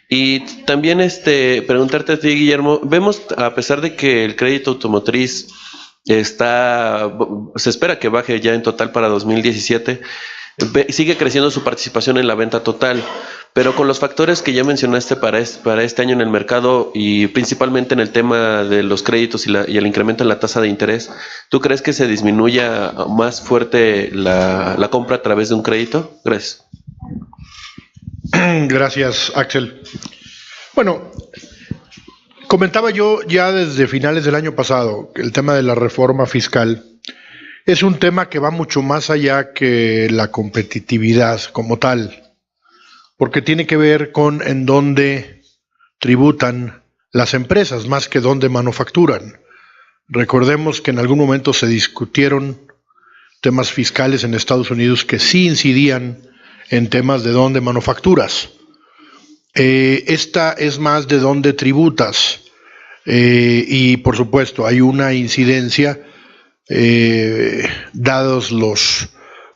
Y también preguntarte a ti, Guillermo, vemos, a pesar de que el crédito automotriz se espera que baje ya en total para 2017, sigue creciendo su participación en la venta total, pero con los factores que ya mencionaste para este año en el mercado y principalmente en el tema de los créditos y el incremento en la tasa de interés, ¿tú crees que se disminuya más fuerte la compra a través de un crédito? Gracias. Gracias, Axel. Bueno, comentaba yo ya desde finales del año pasado que el tema de la reforma fiscal es un tema que va mucho más allá que la competitividad como tal, porque tiene que ver con en dónde tributan las empresas más que dónde manufacturan. Recordemos que en algún momento se discutieron temas fiscales en Estados Unidos que sí incidían en temas de dónde manufacturas. Esta es más de dónde tributas. Y por supuesto hay una incidencia, dados los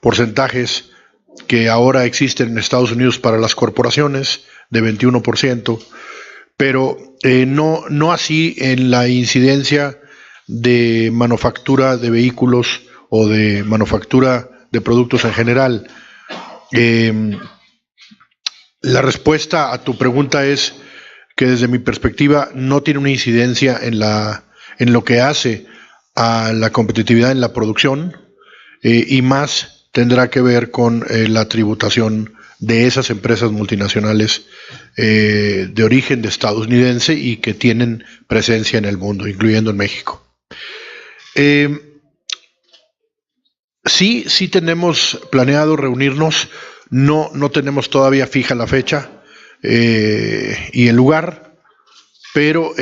porcentajes que ahora existen en Estados Unidos para las corporaciones de 21%, pero no así en la incidencia de manufactura de vehículos o de manufactura de productos en general. La respuesta a tu pregunta es que desde mi perspectiva no tiene una incidencia en lo que hace a la competitividad en la producción, y más tendrá que ver con la tributación de esas empresas multinacionales de origen de estadounidense y que tienen presencia en el mundo, incluyendo en México. Sí tenemos planeado reunirnos, no tenemos todavía fija la fecha y el lugar, pero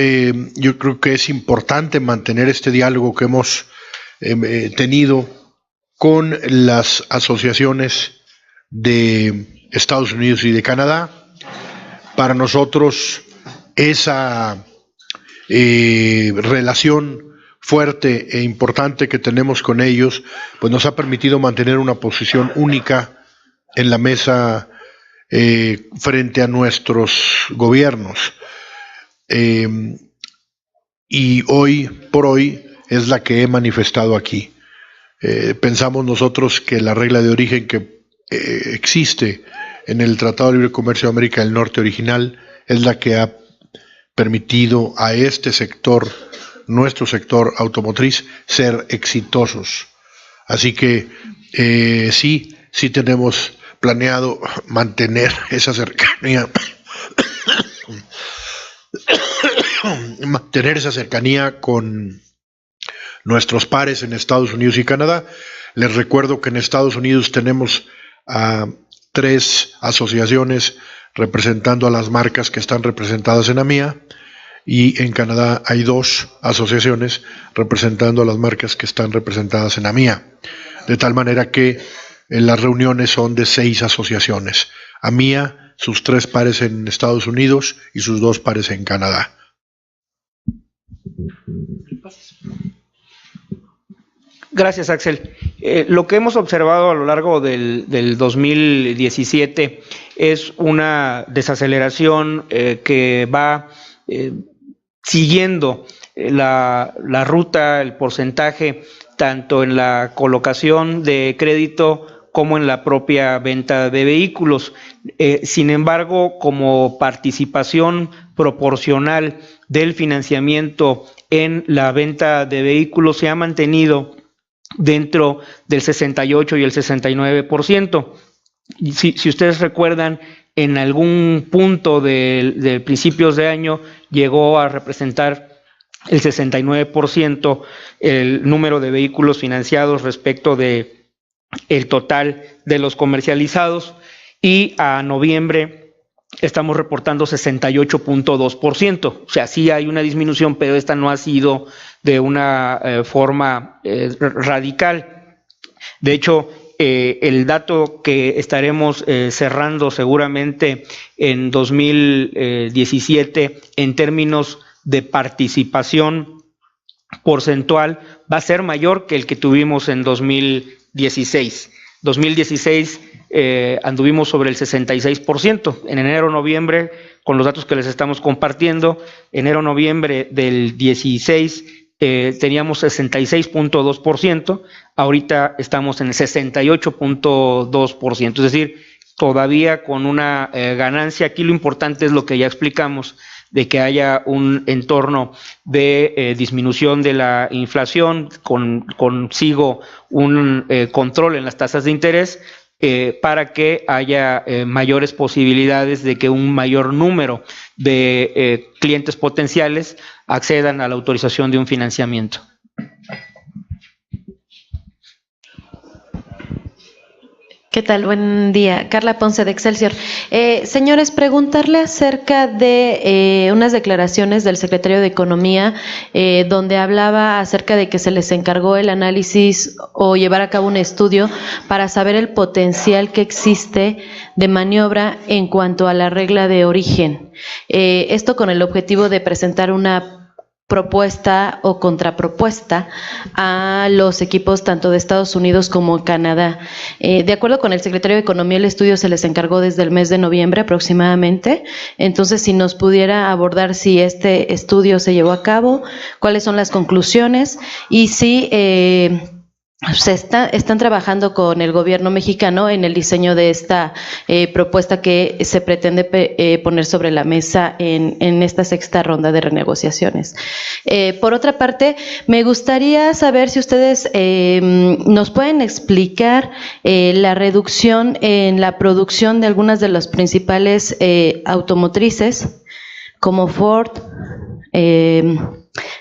yo creo que es importante mantener este diálogo que hemos tenido con las asociaciones de Estados Unidos y de Canadá. Para nosotros esa relación fuerte e importante que tenemos con ellos, pues nos ha permitido mantener una posición única en la mesa frente a nuestros gobiernos. Y hoy por hoy es la que he manifestado aquí. Pensamos nosotros que la regla de origen que existe en el Tratado de Libre Comercio de América del Norte original es la que ha permitido a este sector, nuestro sector automotriz, ser exitosos. Así que sí tenemos planeado mantener esa cercanía con nuestros pares en Estados Unidos y Canadá. Les recuerdo que en Estados Unidos tenemos a 3 asociaciones representando a las marcas que están representadas en AMIA, y en Canadá hay 2 asociaciones representando a las marcas que están representadas en AMIA, de tal manera que las reuniones son de 6 asociaciones: AMIA, sus 3 pares en Estados Unidos y sus 2 pares en Canadá. Gracias, Axel. Lo que hemos observado a lo largo del 2017 es una desaceleración que va siguiendo la ruta, el porcentaje, tanto en la colocación de crédito como en la propia venta de vehículos. Sin embargo, como participación proporcional del financiamiento en la venta de vehículos se ha mantenido dentro del 68 y el 69%. Si ustedes recuerdan, en algún punto de principios de año llegó a representar el 69% el número de vehículos financiados respecto de el total de los comercializados, y a noviembre estamos reportando 68.2%. O sea, sí hay una disminución, pero esta no ha sido de una forma radical. De hecho, el dato que estaremos cerrando seguramente en 2017 en términos de participación porcentual va a ser mayor que el que tuvimos en 2016. 2016 anduvimos sobre el 66%. En enero-noviembre, con los datos que les estamos compartiendo, enero-noviembre del 16 teníamos 66.2%, ahorita estamos en el 68.2%, es decir, todavía con una ganancia. Aquí lo importante es lo que ya explicamos, de que haya un entorno de disminución de la inflación, consigo un control en las tasas de interés, para que haya mayores posibilidades de que un mayor número de clientes potenciales accedan a la autorización de un financiamiento. ¿Qué tal? Buen día. Carla Ponce de Excelsior. Señores, preguntarle acerca de unas declaraciones del secretario de Economía, donde hablaba acerca de que se les encargó el análisis o llevar a cabo un estudio para saber el potencial que existe de maniobra en cuanto a la regla de origen. Esto con el objetivo de presentar una propuesta o contrapropuesta a los equipos tanto de Estados Unidos como Canadá. De acuerdo con el secretario de Economía, el estudio se les encargó desde el mes de noviembre aproximadamente. Entonces, si nos pudiera abordar si este estudio se llevó a cabo, cuáles son las conclusiones y si están trabajando con el gobierno mexicano en el diseño de esta propuesta que se pretende poner sobre la mesa en esta sexta ronda de renegociaciones. Por otra parte, me gustaría saber si ustedes nos pueden explicar la reducción en la producción de algunas de las principales automotrices, como Ford,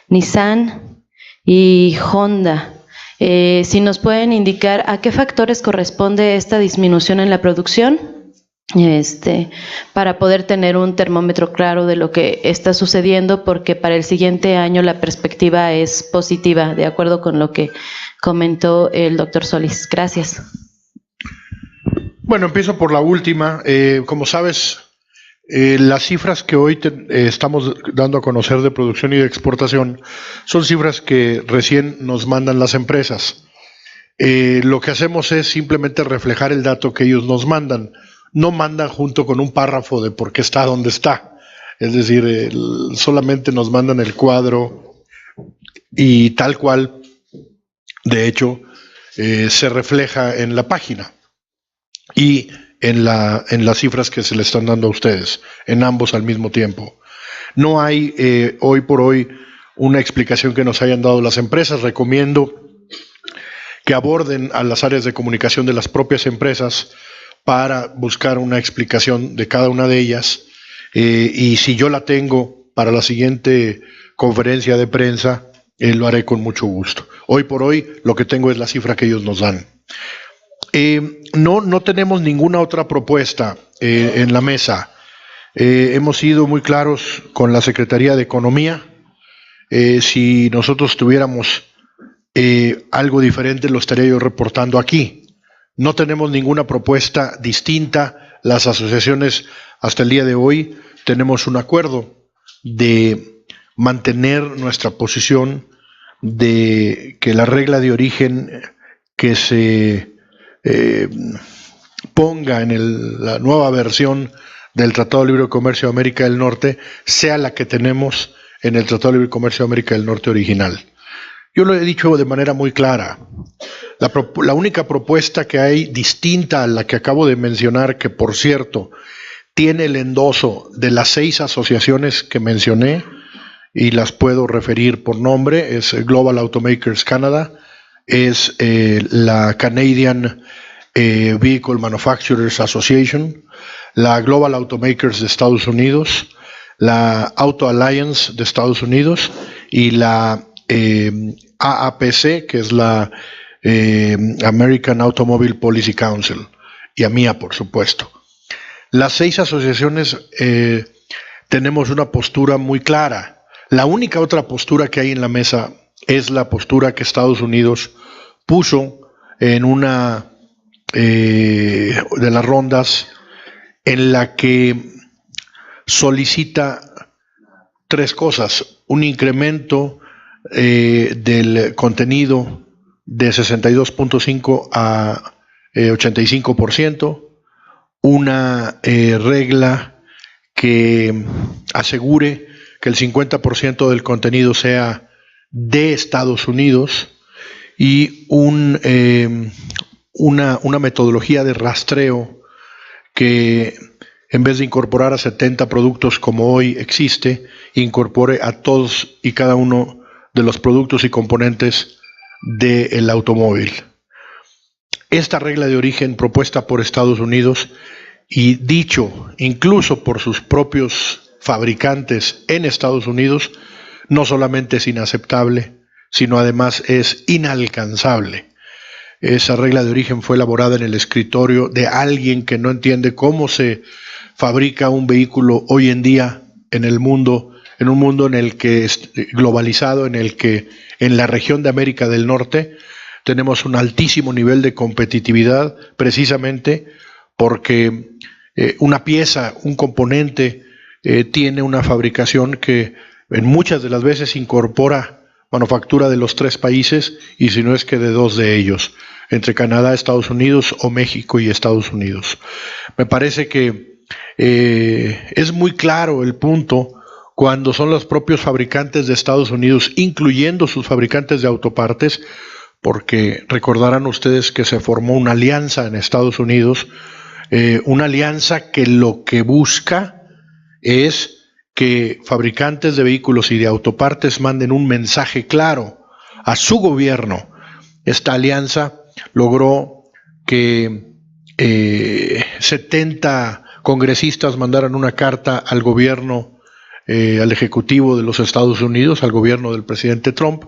Nissan y Honda. Si nos pueden indicar a qué factores corresponde esta disminución en la producción, para poder tener un termómetro claro de lo que está sucediendo, porque para el siguiente año la perspectiva es positiva, de acuerdo con lo que comentó el doctor Solís. Gracias. Bueno, empiezo por la última. Como sabes, las cifras que hoy estamos dando a conocer de producción y de exportación son cifras que recién nos mandan las empresas. Lo que hacemos es simplemente reflejar el dato que ellos nos mandan. No mandan junto con un párrafo de por qué está donde está. Es decir, solamente nos mandan el cuadro y tal cual, de hecho, se refleja en la página y en las cifras que se le están dando a ustedes, en ambos al mismo tiempo. No hay hoy por hoy una explicación que nos hayan dado las empresas. Recomiendo que aborden a las áreas de comunicación de las propias empresas para buscar una explicación de cada una de ellas, y si yo la tengo para la siguiente conferencia de prensa, lo haré con mucho gusto. Hoy por hoy lo que tengo es la cifra que ellos nos dan. No tenemos ninguna otra propuesta en la mesa. Hemos sido muy claros con la Secretaría de Economía. Si nosotros tuviéramos algo diferente, lo estaría yo reportando aquí. No tenemos ninguna propuesta distinta. Las asociaciones hasta el día de hoy tenemos un acuerdo de mantener nuestra posición de que la regla de origen que se ponga en la nueva versión del Tratado de Libre Comercio de América del Norte sea la que tenemos en el Tratado de Libre Comercio de América del Norte original. Yo lo he dicho de manera muy clara. La única propuesta que hay distinta a la que acabo de mencionar, que por cierto tiene el endoso de las 6 asociaciones que mencioné y las puedo referir por nombre, es Global Automakers Canada, es la Canadian Vehicle Manufacturers Association, la Global Automakers de Estados Unidos, la Auto Alliance de Estados Unidos y la AAPC, que es la American Automobile Policy Council, y AMIA, por supuesto. Las 6 asociaciones tenemos una postura muy clara. La única otra postura que hay en la mesa es la postura que Estados Unidos puso en una de las rondas, en la que solicita 3 cosas: un incremento del contenido de 62.5 a 85%, una regla que asegure que el 50% del contenido sea de Estados Unidos y una metodología de rastreo que en vez de incorporar a 70 productos como hoy existe, incorpore a todos y cada uno de los productos y componentes del automóvil. Esta regla de origen propuesta por Estados Unidos y dicho incluso por sus propios fabricantes en Estados Unidos, no solamente es inaceptable, sino además es inalcanzable. Esa regla de origen fue elaborada en el escritorio de alguien que no entiende cómo se fabrica un vehículo hoy en día en el mundo, en un mundo en el que es globalizado, en el que en la región de América del Norte tenemos un altísimo nivel de competitividad, precisamente porque una pieza, un componente, tiene una fabricación que en muchas de las veces incorpora manufactura de los 3 países y si no es que de 2 de ellos, entre Canadá, Estados Unidos o México y Estados Unidos. Me parece que es muy claro el punto cuando son los propios fabricantes de Estados Unidos, incluyendo sus fabricantes de autopartes, porque recordarán ustedes que se formó una alianza en Estados Unidos, una alianza que lo que busca es que fabricantes de vehículos y de autopartes manden un mensaje claro a su gobierno. Esta alianza logró que 70 congresistas mandaran una carta al gobierno, al Ejecutivo de los Estados Unidos, al gobierno del presidente Trump,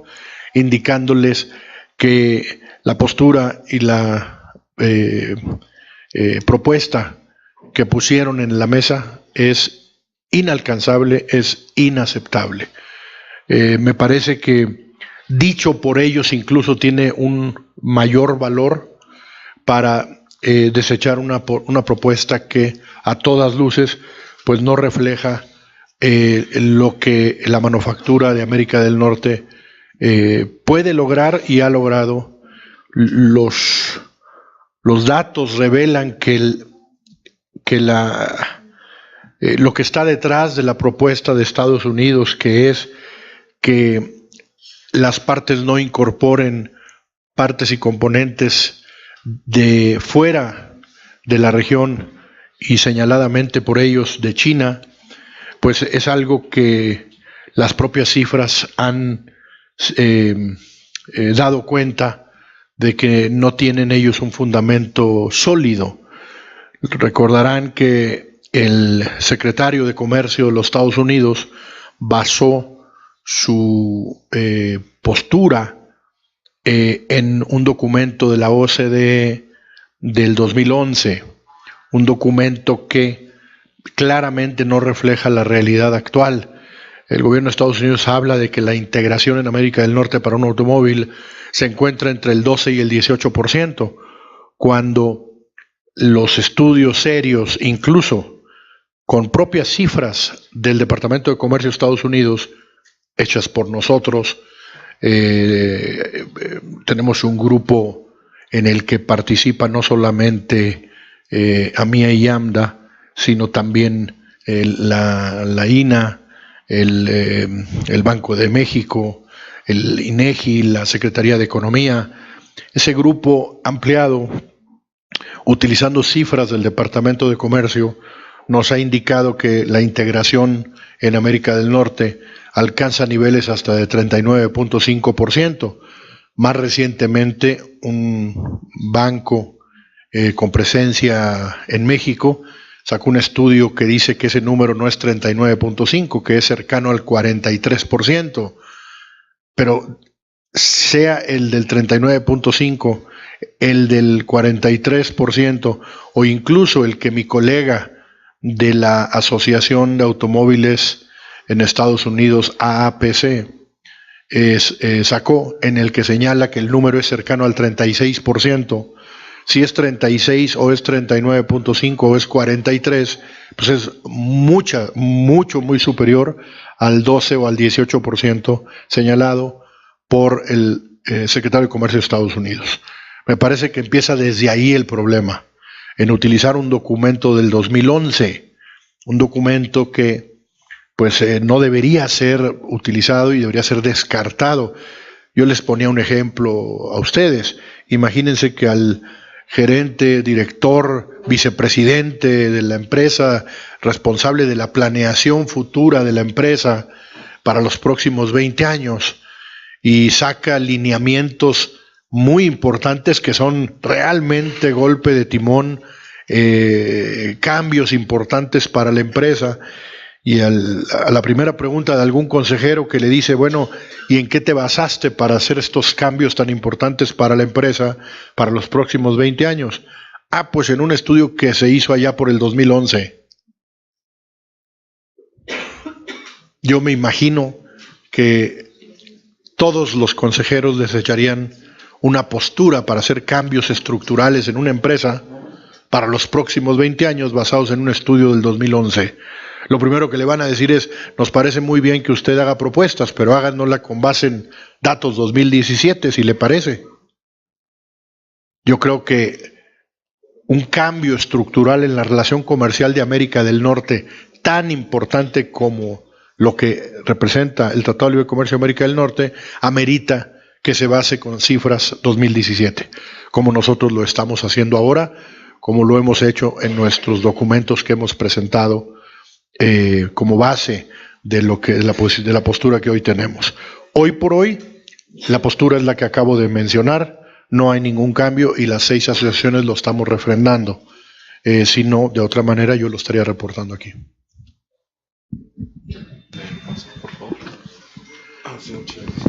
indicándoles que la postura y la propuesta que pusieron en la mesa es inalcanzable, es inaceptable. Me parece que dicho por ellos incluso tiene un mayor valor para desechar una propuesta que a todas luces pues no refleja lo que la manufactura de América del Norte puede lograr y ha logrado. Los datos revelan que lo que está detrás de la propuesta de Estados Unidos, que es que las partes no incorporen partes y componentes de fuera de la región y señaladamente por ellos de China, pues es algo que las propias cifras han dado cuenta de que no tienen ellos un fundamento sólido. Recordarán que el secretario de Comercio de los Estados Unidos basó su postura en un documento de la OCDE del 2011, un documento que claramente no refleja la realidad actual. El gobierno de Estados Unidos habla de que la integración en América del Norte para un automóvil se encuentra entre el 12 y el 18%, cuando los estudios serios, incluso con propias cifras del Departamento de Comercio de Estados Unidos, hechas por nosotros, tenemos un grupo en el que participa no solamente AMIA y AMDA, sino también la INA, el Banco de México, el INEGI, la Secretaría de Economía. Ese grupo ampliado, utilizando cifras del Departamento de Comercio, nos ha indicado que la integración en América del Norte alcanza niveles hasta de 39.5%. Más recientemente, un banco con presencia en México sacó un estudio que dice que ese número no es 39.5%, que es cercano al 43%. Pero sea el del 39.5%, el del 43% o incluso el que mi colega de la Asociación de Automóviles en Estados Unidos, AAPC, sacó, en el que señala que el número es cercano al 36%. Si es 36 o es 39.5 o es 43, pues es muy superior al 12 o al 18% señalado por el secretario de Comercio de Estados Unidos. Me parece que empieza desde ahí el problema, en utilizar un documento del 2011, un documento que pues no debería ser utilizado y debería ser descartado. Yo les ponía un ejemplo a ustedes. Imagínense que al gerente, director, vicepresidente de la empresa, responsable de la planeación futura de la empresa para los próximos 20 años, y saca lineamientos muy importantes que son realmente golpe de timón, cambios importantes para la empresa, y a la primera pregunta de algún consejero que le dice, bueno, ¿y en qué te basaste para hacer estos cambios tan importantes para la empresa para los próximos 20 años? Ah, pues en un estudio que se hizo allá por el 2011. Yo me imagino que todos los consejeros desecharían una postura para hacer cambios estructurales en una empresa para los próximos 20 años basados en un estudio del 2011. Lo primero que le van a decir es, nos parece muy bien que usted haga propuestas, pero háganosla con base en datos 2017, si le parece. Yo creo que un cambio estructural en la relación comercial de América del Norte, tan importante como lo que representa el Tratado de Libre Comercio de América del Norte, amerita que se base con cifras 2017, como nosotros lo estamos haciendo ahora, como lo hemos hecho en nuestros documentos que hemos presentado como base de lo que de la postura que hoy tenemos. Hoy por hoy, la postura es la que acabo de mencionar, no hay ningún cambio y las 6 asociaciones lo estamos refrendando. Si no, de otra manera yo lo estaría reportando aquí.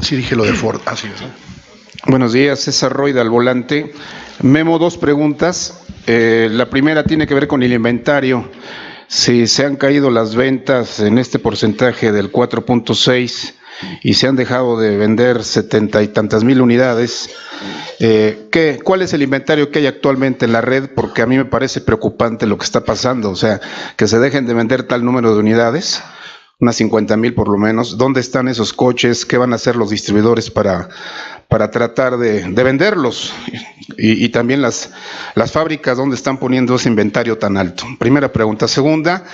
Sí, dije lo de Ford. Así es, ¿no? Buenos días, César Roida al volante. Memo, 2 preguntas. La primera tiene que ver con el inventario. Si se han caído las ventas en este porcentaje del 4.6 y se han dejado de vender 70 y tantas mil unidades, ¿cuál es el inventario que hay actualmente en la red? Porque a mí me parece preocupante lo que está pasando, o sea, que se dejen de vender tal número de unidades, unas 50,000 por lo menos. ¿Dónde están esos coches? ¿Qué van a hacer los distribuidores para tratar de venderlos? Y también las fábricas, ¿dónde están poniendo ese inventario tan alto? Primera pregunta. Segunda,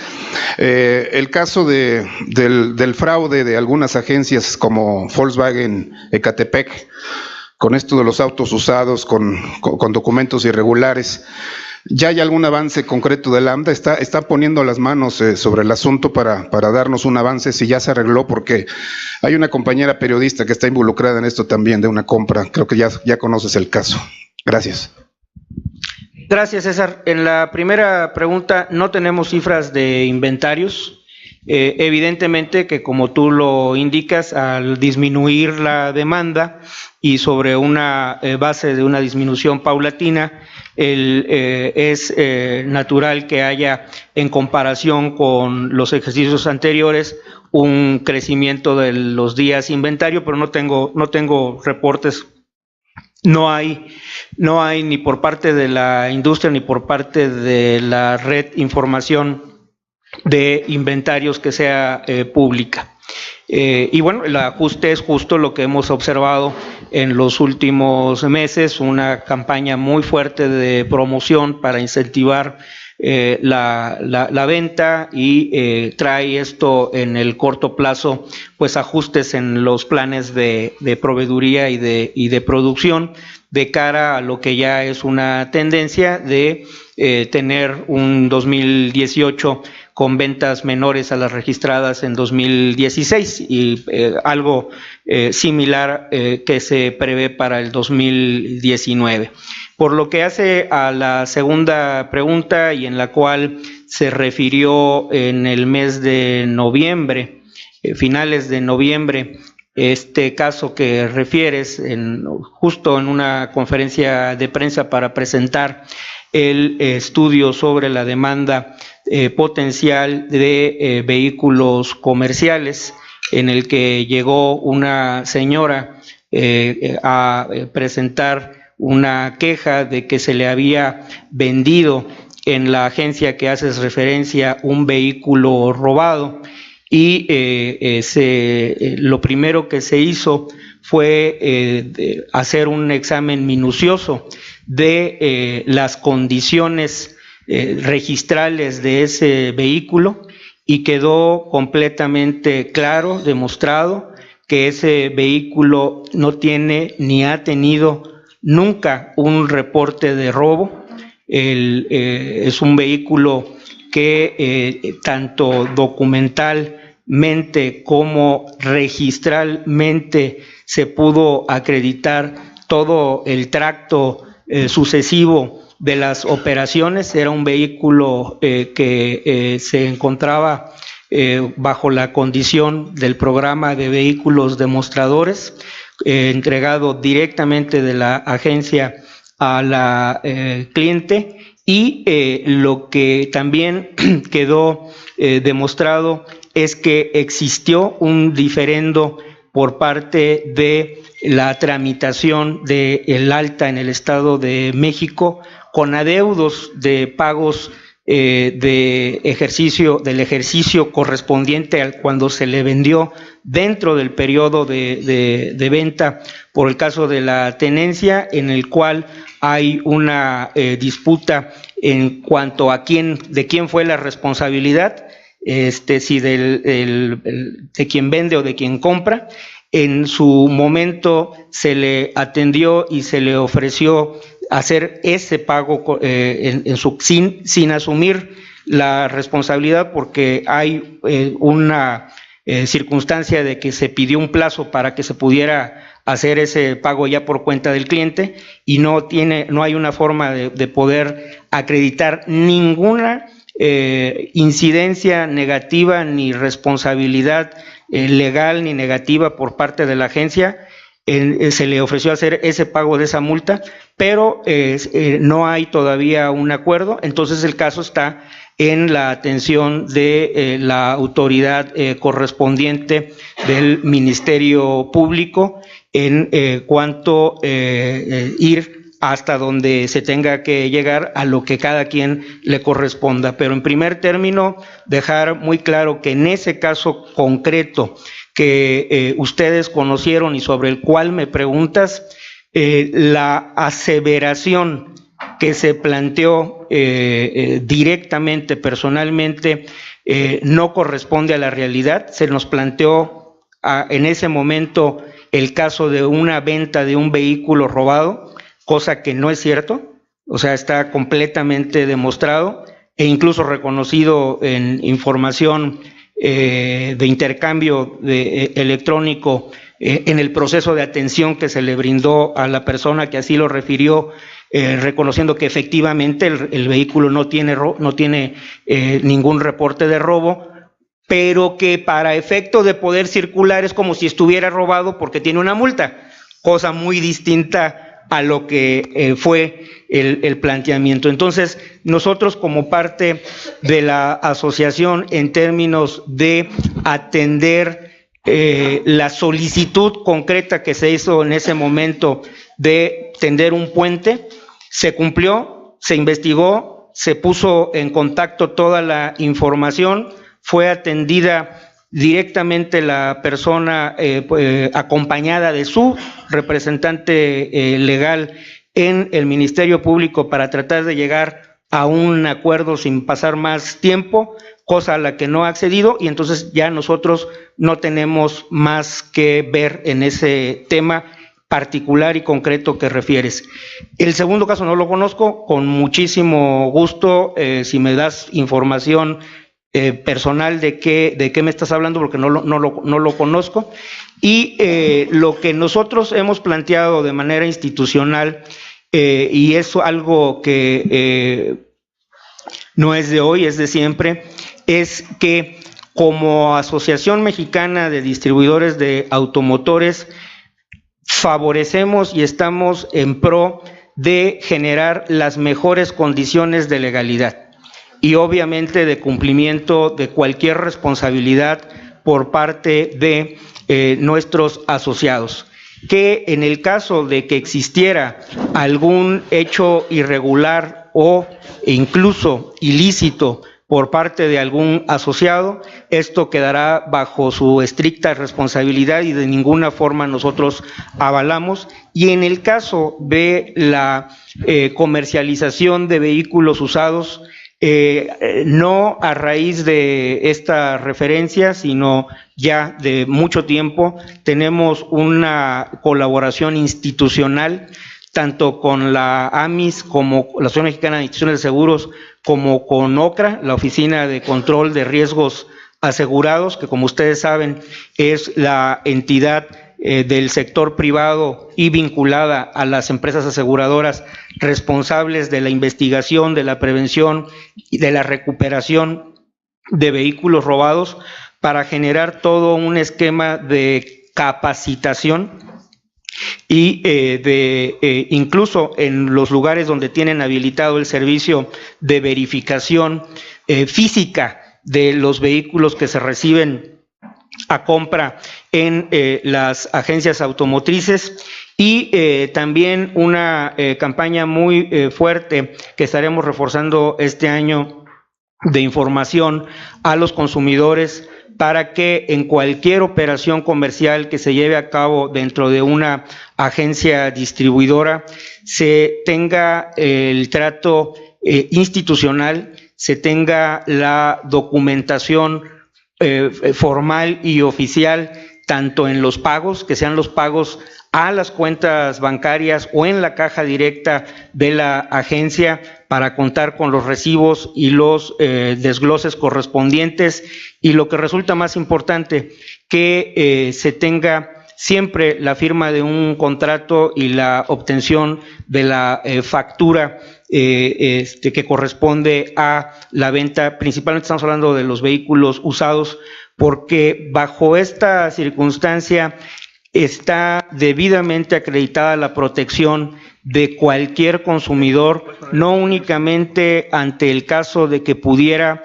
el caso del fraude de algunas agencias como Volkswagen Ecatepec, con esto de los autos usados con documentos irregulares. ¿Ya hay algún avance concreto del AMDA? ¿Está poniendo las manos sobre el asunto para darnos un avance si ya se arregló? Porque hay una compañera periodista que está involucrada en esto también, de una compra. Creo que ya conoces el caso. Gracias. Gracias, César. En la primera pregunta no tenemos cifras de inventarios. Evidentemente que, como tú lo indicas, al disminuir la demanda y sobre una base de una disminución paulatina, es natural que haya, en comparación con los ejercicios anteriores, un crecimiento de los días inventario, pero no tengo reportes. No hay ni por parte de la industria ni por parte de la red información de inventarios que sea pública. Y bueno, el ajuste es justo lo que hemos observado en los últimos meses, una campaña muy fuerte de promoción para incentivar la venta, y trae esto en el corto plazo pues ajustes en los planes de proveeduría y de producción, de cara a lo que ya es una tendencia de tener un 2018 con ventas menores a las registradas en 2016 y algo similar que se prevé para el 2019. Por lo que hace a la segunda pregunta, y en la cual se refirió en el mes de noviembre, finales de noviembre, este caso que refieres, justo en una conferencia de prensa para presentar el estudio sobre la demanda potencial de vehículos comerciales, en el que llegó una señora a presentar una queja de que se le había vendido en la agencia que haces referencia un vehículo robado, y lo primero que se hizo fue hacer un examen minucioso de las condiciones registrales de ese vehículo y quedó completamente claro, demostrado, que ese vehículo no tiene ni ha tenido nunca un reporte de robo. Es un vehículo que tanto documentalmente como registralmente se pudo acreditar todo el tracto sucesivo de las operaciones. Era un vehículo que se encontraba bajo la condición del programa de vehículos demostradores, entregado directamente de la agencia a la cliente, y lo que también quedó demostrado es que existió un diferendo por parte de la tramitación del alta en el Estado de México con adeudos de pagos del ejercicio correspondiente al cuando se le vendió dentro del periodo de venta por el caso de la tenencia, en el cual hay una disputa en cuanto a de quién fue la responsabilidad, si de quien vende o de quien compra. En su momento se le atendió y se le ofreció hacer ese pago sin asumir la responsabilidad, porque hay una circunstancia de que se pidió un plazo para que se pudiera hacer ese pago ya por cuenta del cliente, y no hay una forma de poder acreditar ninguna incidencia negativa ni responsabilidad legal ni negativa por parte de la agencia. Se le ofreció hacer ese pago de esa multa, pero no hay todavía un acuerdo. Entonces el caso está en la atención de la autoridad correspondiente del Ministerio Público en cuanto ir hasta donde se tenga que llegar a lo que cada quien le corresponda. Pero en primer término, dejar muy claro que en ese caso concreto que ustedes conocieron y sobre el cual me preguntas, la aseveración que se planteó directamente, personalmente, no corresponde a la realidad. Se nos planteó en ese momento el caso de una venta de un vehículo robado, cosa que no es cierto. O sea, está completamente demostrado e incluso reconocido en información de intercambio electrónico en el proceso de atención que se le brindó a la persona que así lo refirió, reconociendo que efectivamente el vehículo no tiene ningún reporte de robo, pero que para efecto de poder circular es como si estuviera robado porque tiene una multa, cosa muy distinta a lo que fue el planteamiento. Entonces, nosotros como parte de la asociación, en términos de atender la solicitud concreta que se hizo en ese momento de tender un puente, se cumplió, se investigó, se puso en contacto toda la información, fue atendida directamente la persona acompañada de su representante legal en el Ministerio Público para tratar de llegar a un acuerdo sin pasar más tiempo, cosa a la que no ha accedido, y entonces ya nosotros no tenemos más que ver en ese tema particular y concreto que refieres. El segundo caso no lo conozco, con muchísimo gusto, si me das información personal de qué me estás hablando, porque no lo conozco. Y lo que nosotros hemos planteado de manera institucional, y es algo que no es de hoy, es de siempre, es que como Asociación Mexicana de Distribuidores de Automotores favorecemos y estamos en pro de generar las mejores condiciones de legalidad y obviamente de cumplimiento de cualquier responsabilidad por parte de nuestros asociados. Que en el caso de que existiera algún hecho irregular o incluso ilícito por parte de algún asociado, esto quedará bajo su estricta responsabilidad y de ninguna forma nosotros avalamos. Y en el caso de la comercialización de vehículos usados, no a raíz de esta referencia, sino ya de mucho tiempo, tenemos una colaboración institucional tanto con la AMIS como la Asociación Mexicana de Instituciones de Seguros, como con OCRA, la Oficina de Control de Riesgos Asegurados, que como ustedes saben es la entidad del sector privado y vinculada a las empresas aseguradoras responsables de la investigación, de la prevención y de la recuperación de vehículos robados, para generar todo un esquema de capacitación y incluso en los lugares donde tienen habilitado el servicio de verificación física de los vehículos que se reciben a compra en las agencias automotrices, y también una campaña muy fuerte que estaremos reforzando este año de información a los consumidores para que en cualquier operación comercial que se lleve a cabo dentro de una agencia distribuidora se tenga el trato institucional, se tenga la documentación formal y oficial, tanto en los pagos, que sean los pagos a las cuentas bancarias o en la caja directa de la agencia, para contar con los recibos y los desgloses correspondientes, y lo que resulta más importante, que se tenga siempre la firma de un contrato y la obtención de la factura que corresponde a la venta. Principalmente estamos hablando de los vehículos usados, porque bajo esta circunstancia está debidamente acreditada la protección de cualquier consumidor, no únicamente ante el caso de que pudiera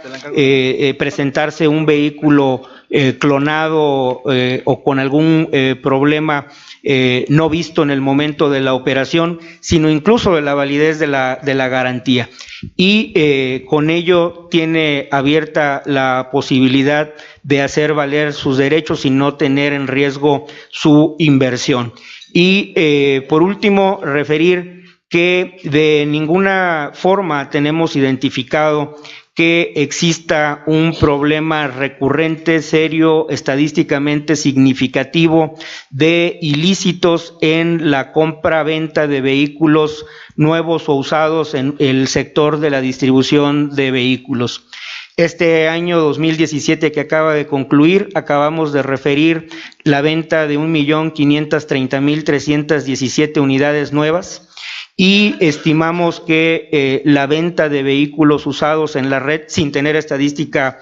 presentarse un vehículo clonado o con algún problema no visto en el momento de la operación, sino incluso de la validez de la garantía. Y con ello tiene abierta la posibilidad de hacer valer sus derechos y no tener en riesgo su inversión. Y por último, referir que de ninguna forma tenemos identificado que exista un problema recurrente, serio, estadísticamente significativo de ilícitos en la compra-venta de vehículos nuevos o usados en el sector de la distribución de vehículos. Este año 2017 que acaba de concluir, acabamos de referir la venta de 1.530.317 unidades nuevas, y estimamos que la venta de vehículos usados en la red, sin tener estadística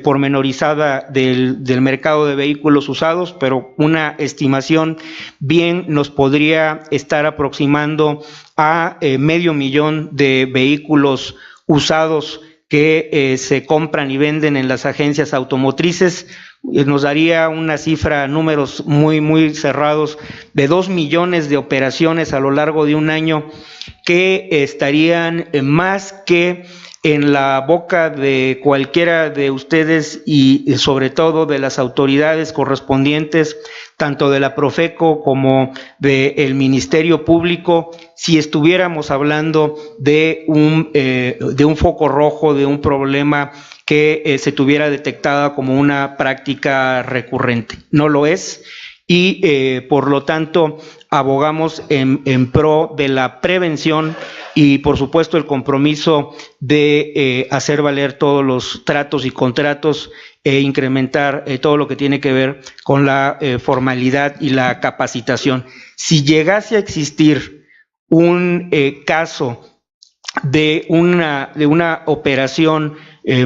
pormenorizada del mercado de vehículos usados, pero una estimación bien nos podría estar aproximando a 500,000 de vehículos usados que se compran y venden en las agencias automotrices. Nos daría una cifra, números muy cerrados, de 2 millones de operaciones a lo largo de un año, que estarían más que en la boca de cualquiera de ustedes y sobre todo de las autoridades correspondientes, tanto de la Profeco como del Ministerio Público, si estuviéramos hablando de un foco rojo, de un problema que se tuviera detectada como una práctica recurrente. No lo es, y por lo tanto abogamos en pro de la prevención y por supuesto el compromiso de hacer valer todos los tratos y contratos e incrementar todo lo que tiene que ver con la formalidad y la capacitación. Si llegase a existir un caso de una operación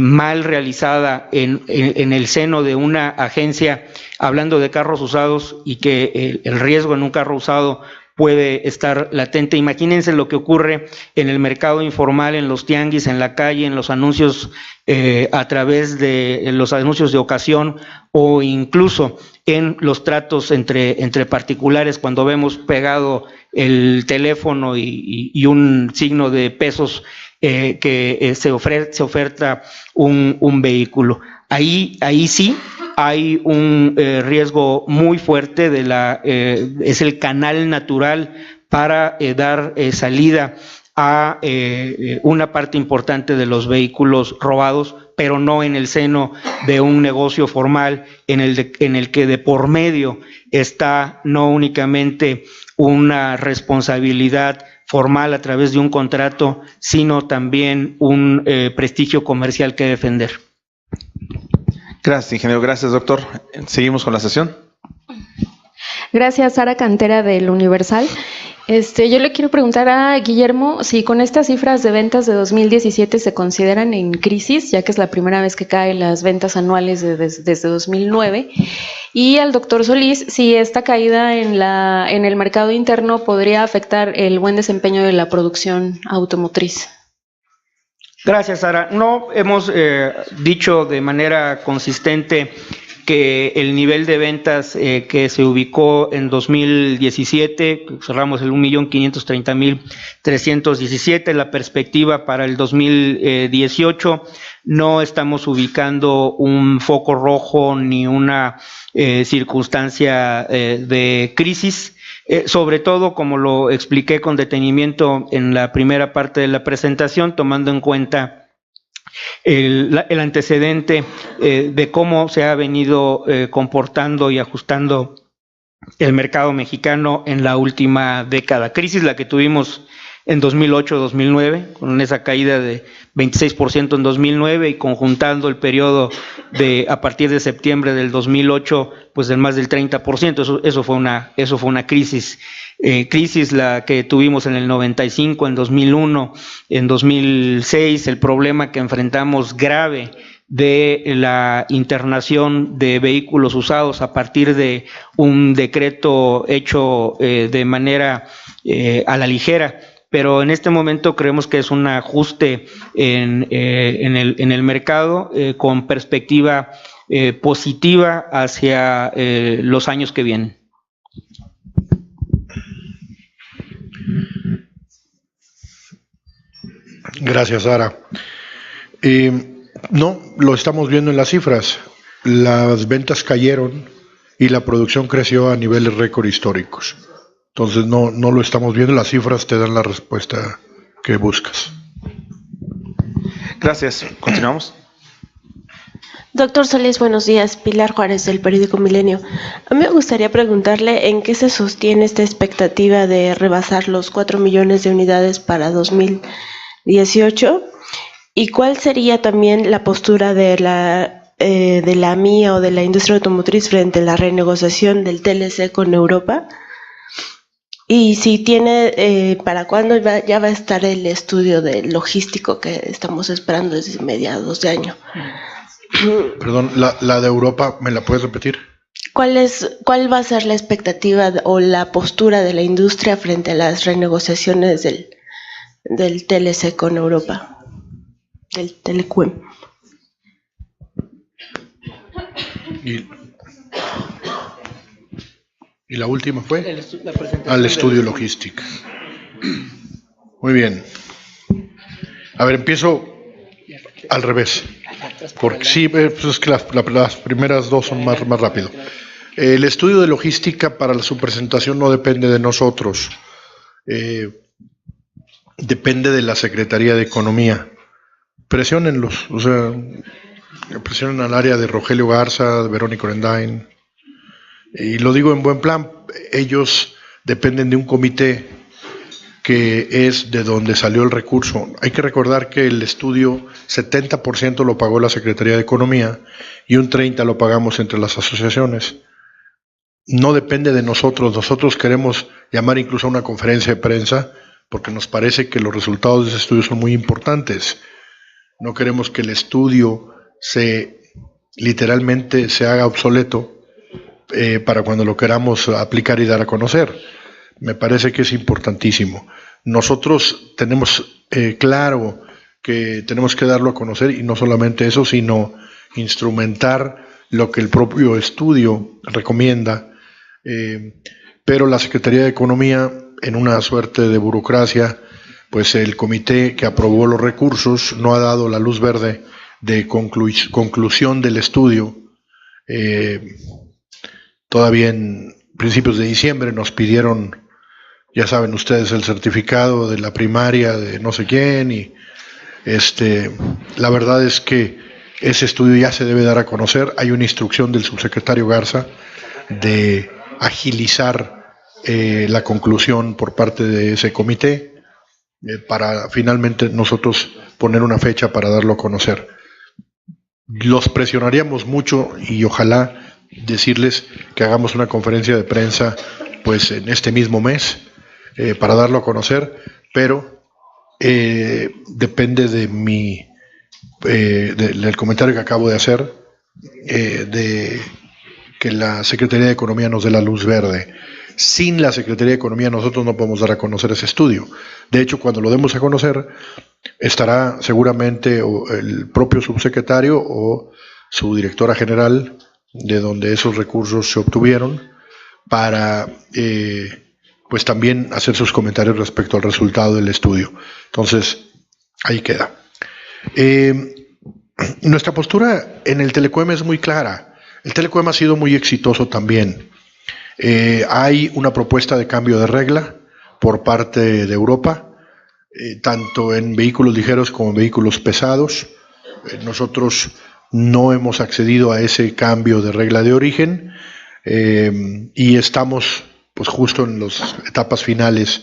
mal realizada en el seno de una agencia, hablando de carros usados, y que el riesgo en un carro usado puede estar latente. Imagínense lo que ocurre en el mercado informal, en los tianguis, en la calle, en los anuncios a través de los anuncios de ocasión, o incluso en los tratos entre particulares, cuando vemos pegado el teléfono y un signo de pesos se oferta un vehículo. Ahí sí hay un riesgo muy fuerte es el canal natural para dar salida a una parte importante de los vehículos robados, pero no en el seno de un negocio formal en el que de por medio está no únicamente una responsabilidad formal a través de un contrato, sino también un prestigio comercial que defender. Gracias, ingeniero. Gracias, doctor. Seguimos con la sesión. Gracias, Sara Cantera del Universal. Yo le quiero preguntar a Guillermo si con estas cifras de ventas de 2017 se consideran en crisis, ya que es la primera vez que caen las ventas anuales desde 2009, y al doctor Solís si esta caída en el mercado interno podría afectar el buen desempeño de la producción automotriz. Gracias, Sara. No hemos dicho de manera consistente que el nivel de ventas que se ubicó en 2017, cerramos el 1.530.317, la perspectiva para el 2018, no estamos ubicando un foco rojo ni una circunstancia de crisis. Sobre todo, como lo expliqué con detenimiento en la primera parte de la presentación, tomando en cuenta el antecedente de cómo se ha venido comportando y ajustando el mercado mexicano en la última década. Crisis la que tuvimos en 2008-2009, con esa caída de 26% en 2009 y conjuntando el periodo a partir de septiembre del 2008, pues de más del 30%. Eso fue una crisis. Crisis la que tuvimos en el 95, en 2001, en 2006, el problema que enfrentamos grave de la internación de vehículos usados a partir de un decreto hecho de manera a la ligera. Pero en este momento creemos que es un ajuste en el mercado con perspectiva positiva hacia los años que vienen. Gracias, Sara. No, lo estamos viendo en las cifras. Las ventas cayeron y la producción creció a niveles récord históricos. Entonces no lo estamos viendo, las cifras te dan la respuesta que buscas. Gracias. Continuamos. Doctor Solís, buenos días. Pilar Juárez, del periódico Milenio. A mí me gustaría preguntarle en qué se sostiene esta expectativa de rebasar los 4 millones de unidades para 2018 y cuál sería también la postura de la MIA o de la industria automotriz frente a la renegociación del TLC con Europa. Y si tiene, ¿para cuándo ya va a estar el estudio de logístico que estamos esperando desde mediados de año? Perdón, la de Europa, ¿me la puedes repetir? ¿Cuál va a ser la expectativa o la postura de la industria frente a las renegociaciones del TLC con Europa, del Telecuem? ¿Y la última fue? Al estudio logístico. Muy bien. A ver, empiezo al revés. Porque sí, pues es que las primeras dos son más rápido. El estudio de logística para su presentación no depende de nosotros. Depende de la Secretaría de Economía. Presiónenlos, o sea, presionen al área de Rogelio Garza, de Verónica Orendain. Y lo digo en buen plan, ellos dependen de un comité que es de donde salió el recurso. Hay que recordar que el estudio 70% lo pagó la Secretaría de Economía y un 30% lo pagamos entre las asociaciones. No depende de nosotros. Nosotros queremos llamar incluso a una conferencia de prensa porque nos parece que los resultados de ese estudio son muy importantes. No queremos que el estudio literalmente se haga obsoleto para cuando lo queramos aplicar y dar a conocer. Me parece que es importantísimo. Nosotros tenemos claro que tenemos que darlo a conocer y no solamente eso, sino instrumentar lo que el propio estudio recomienda. Pero la Secretaría de Economía, en una suerte de burocracia, pues el comité que aprobó los recursos no ha dado la luz verde de conclusión del estudio. Todavía en principios de diciembre nos pidieron, ya saben ustedes, el certificado de la primaria de no sé quién, y la verdad es que ese estudio ya se debe dar a conocer. Hay una instrucción del subsecretario Garza de agilizar la conclusión por parte de ese comité para finalmente nosotros poner una fecha para darlo a conocer. Los presionaríamos mucho y ojalá decirles que hagamos una conferencia de prensa pues en este mismo mes para darlo a conocer, pero depende de del comentario que acabo de hacer, de que la Secretaría de Economía nos dé la luz verde. Sin la Secretaría de Economía nosotros no podemos dar a conocer ese estudio. De hecho, cuando lo demos a conocer, estará seguramente el propio subsecretario o su directora general, de donde esos recursos se obtuvieron, para pues también hacer sus comentarios respecto al resultado del estudio. Entonces, ahí queda. Nuestra postura en el Telecuem es muy clara. El Telecuem ha sido muy exitoso también. Hay una propuesta de cambio de regla por parte de Europa, tanto en vehículos ligeros como en vehículos pesados. Nosotros no hemos accedido a ese cambio de regla de origen y estamos pues justo en las etapas finales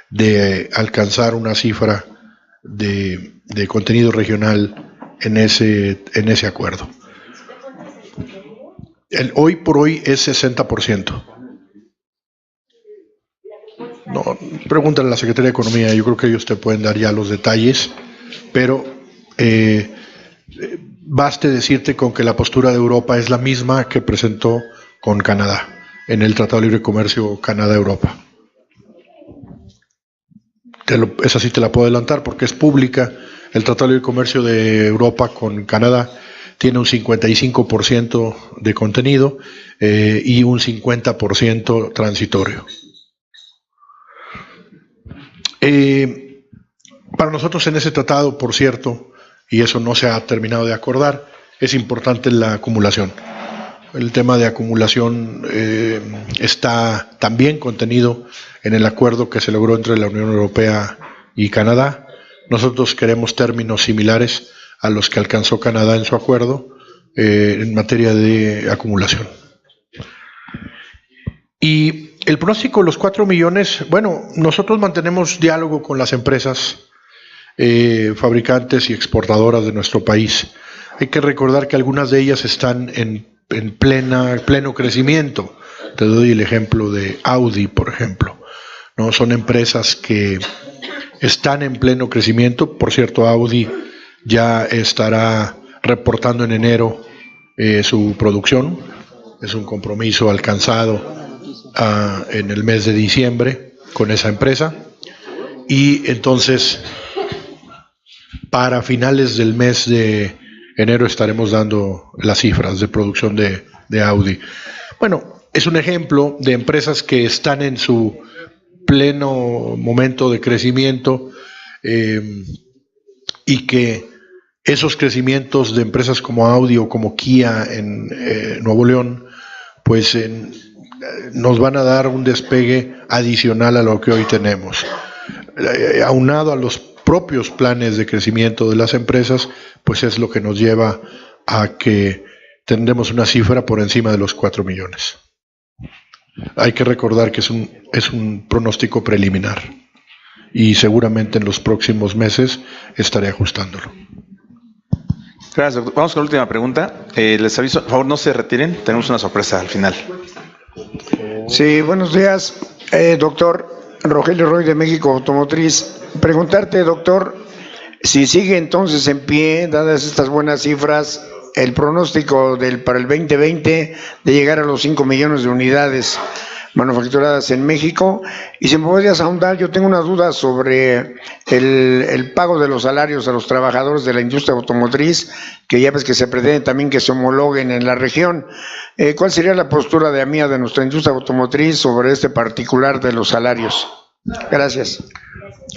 de alcanzar una cifra de contenido regional en ese acuerdo. Hoy por hoy es 60%. No, pregúntale a la Secretaría de Economía, yo creo que ellos te pueden dar ya los detalles, pero baste decirte con que la postura de Europa es la misma que presentó con Canadá en el Tratado de Libre Comercio Canadá-Europa. Esa sí te la puedo adelantar porque es pública. El Tratado de Libre Comercio de Europa con Canadá tiene un 55% de contenido y un 50% transitorio. Para nosotros en ese tratado, por cierto, y eso no se ha terminado de acordar, es importante la acumulación. El tema de acumulación está también contenido en el acuerdo que se logró entre la Unión Europea y Canadá. Nosotros queremos términos similares a los que alcanzó Canadá en su acuerdo en materia de acumulación. Y el pronóstico de los 4 millones, bueno, nosotros mantenemos diálogo con las empresas fabricantes y exportadoras de nuestro país. Hay que recordar que algunas de ellas están en pleno crecimiento. Te doy el ejemplo de Audi, por ejemplo. ¿No? Son empresas que están en pleno crecimiento. Por cierto, Audi ya estará reportando en enero su producción. Es un compromiso alcanzado en el mes de diciembre con esa empresa. Y entonces, para finales del mes de enero estaremos dando las cifras de producción de Audi. Bueno, es un ejemplo de empresas que están en su pleno momento de crecimiento y que esos crecimientos de empresas como Audi o como Kia en Nuevo León, pues nos van a dar un despegue adicional a lo que hoy tenemos. Aunado a los propios planes de crecimiento de las empresas, pues es lo que nos lleva a que tendremos una cifra por encima de los 4 millones. Hay que recordar que es un pronóstico preliminar y seguramente en los próximos meses estaré ajustándolo. Gracias, doctor. Vamos con la última pregunta. Les aviso, por favor, no se retiren, tenemos una sorpresa al final. Sí, buenos días, doctor. Rogelio Roy de México Automotriz. Preguntarte, doctor, si sigue entonces en pie, dadas estas buenas cifras, el pronóstico para el 2020 de llegar a los 5 millones de unidades manufacturadas en México. Y si me podrías ahondar, yo tengo una duda sobre el pago de los salarios a los trabajadores de la industria automotriz, que ya ves que se pretende también que se homologuen en la región. ¿Cuál sería la postura de nuestra industria automotriz sobre este particular de los salarios? Gracias.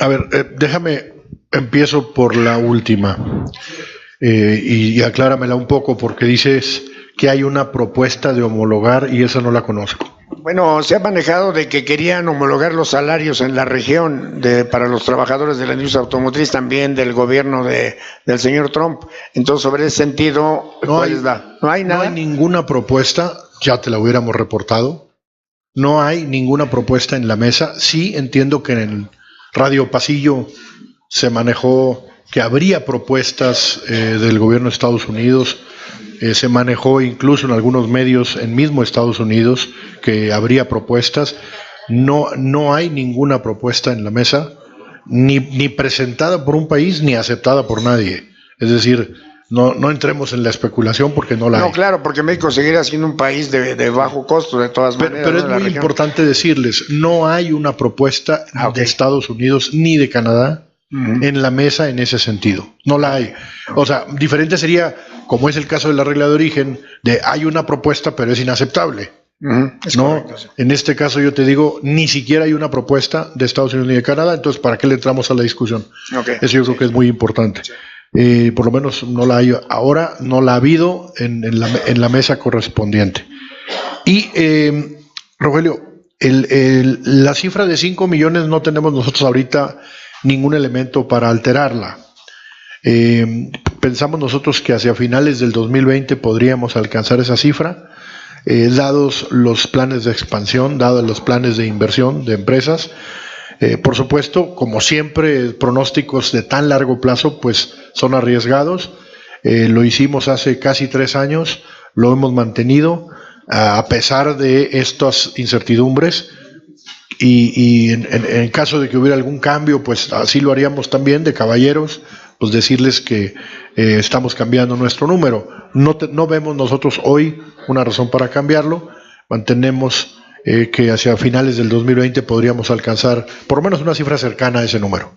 A ver, déjame, empiezo por la última y acláramela un poco porque dices que hay una propuesta de homologar y esa no la conozco. Bueno, se ha manejado de que querían homologar los salarios en la región para los trabajadores de la industria automotriz, también del gobierno del señor Trump. Entonces, sobre ese sentido, No hay nada. No hay ninguna propuesta, ya te la hubiéramos reportado. No hay ninguna propuesta en la mesa. Sí entiendo que en el Radio Pasillo se manejó que habría propuestas del gobierno de Estados Unidos. Se manejó incluso en algunos medios en mismo Estados Unidos que habría propuestas. No hay ninguna propuesta en la mesa, ni presentada por un país ni aceptada por nadie. Es decir, no entremos en la especulación porque no la hay. No, claro, porque México seguirá siendo un país de bajo costo de todas maneras. Pero es ¿no? muy importante decirles, no hay una propuesta de Estados Unidos ni de Canadá en la mesa en ese sentido. No la hay. O sea, diferente sería, como es el caso de la regla de origen, de hay una propuesta pero es inaceptable. Es No, correcto, sí. en este caso yo te digo, ni siquiera hay una propuesta de Estados Unidos ni de Canadá, entonces ¿para qué le entramos a la discusión? Ok. Eso yo creo que es muy importante. Por lo menos no la hay ahora, no la ha habido en la mesa correspondiente. Y Rogelio, la cifra de 5 millones no tenemos nosotros ahorita ningún elemento para alterarla. Pensamos nosotros que hacia finales del 2020 podríamos alcanzar esa cifra, dados los planes de expansión, dados los planes de inversión de empresas. Por supuesto, como siempre, pronósticos de tan largo plazo pues son arriesgados. Lo hicimos hace casi 3 años, lo hemos mantenido a pesar de estas incertidumbres. Y en caso de que hubiera algún cambio, pues así lo haríamos también de caballeros, pues decirles que estamos cambiando nuestro número. No vemos nosotros hoy una razón para cambiarlo. Mantenemos que hacia finales del 2020 podríamos alcanzar por lo menos una cifra cercana a ese número.